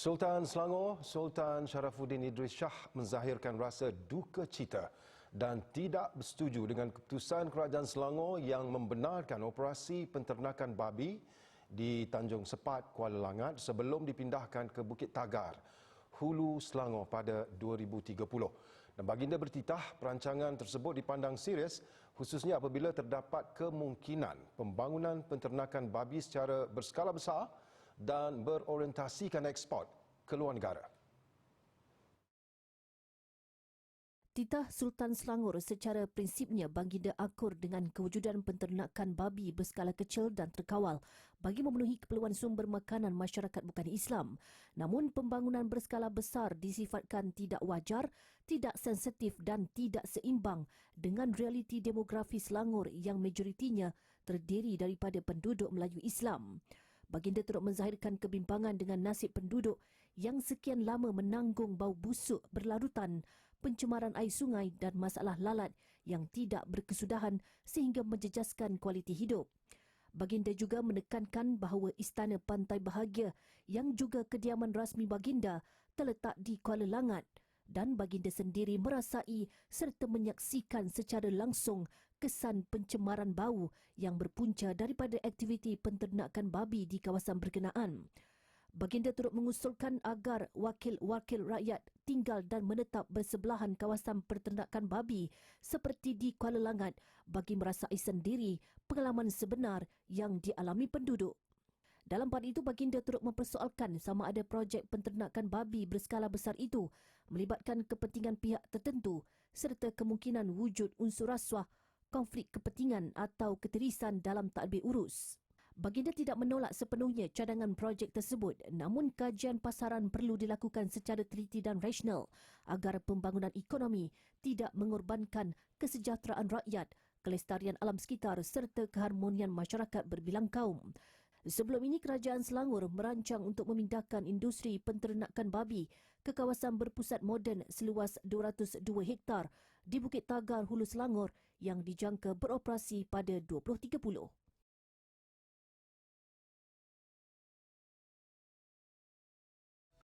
Sultan Selangor, Sultan Sharafuddin Idris Shah menzahirkan rasa duka cita dan tidak bersetuju dengan keputusan Kerajaan Selangor yang membenarkan operasi penternakan babi di Tanjung Sepat, Kuala Langat sebelum dipindahkan ke Bukit Tagar, Hulu Selangor pada 2030. Dan baginda bertitah perancangan tersebut dipandang serius khususnya apabila terdapat kemungkinan pembangunan penternakan babi secara berskala besar dan berorientasikan ekspor ke luar negara. Titah Sultan Selangor secara prinsipnya baginda akur dengan kewujudan penternakan babi berskala kecil dan terkawal bagi memenuhi keperluan sumber makanan masyarakat bukan Islam. Namun pembangunan berskala besar disifatkan tidak wajar, tidak sensitif dan tidak seimbang dengan realiti demografi Selangor yang majoritinya terdiri daripada penduduk Melayu Islam. Baginda turut menzahirkan kebimbangan dengan nasib penduduk yang sekian lama menanggung bau busuk berlarutan, pencemaran air sungai dan masalah lalat yang tidak berkesudahan sehingga menjejaskan kualiti hidup. Baginda juga menekankan bahawa Istana Pantai Bahagia yang juga kediaman rasmi baginda terletak di Kuala Langat dan baginda sendiri merasai serta menyaksikan secara langsung kesan pencemaran bau yang berpunca daripada aktiviti penternakan babi di kawasan berkenaan. Baginda turut mengusulkan agar wakil-wakil rakyat tinggal dan menetap bersebelahan kawasan peternakan babi seperti di Kuala Langat bagi merasai sendiri pengalaman sebenar yang dialami penduduk. Dalam pada itu, baginda turut mempersoalkan sama ada projek penternakan babi berskala besar itu melibatkan kepentingan pihak tertentu serta kemungkinan wujud unsur rasuah, konflik kepentingan atau ketirisan dalam tadbir urus. Baginda tidak menolak sepenuhnya cadangan projek tersebut, namun kajian pasaran perlu dilakukan secara teliti dan rasional agar pembangunan ekonomi tidak mengorbankan kesejahteraan rakyat, kelestarian alam sekitar serta keharmonian masyarakat berbilang kaum. Sebelum ini, Kerajaan Selangor merancang untuk memindahkan industri penternakan babi ke kawasan berpusat moden seluas 202 hektar di Bukit Tagar, Hulu Selangor yang dijangka beroperasi pada 2030.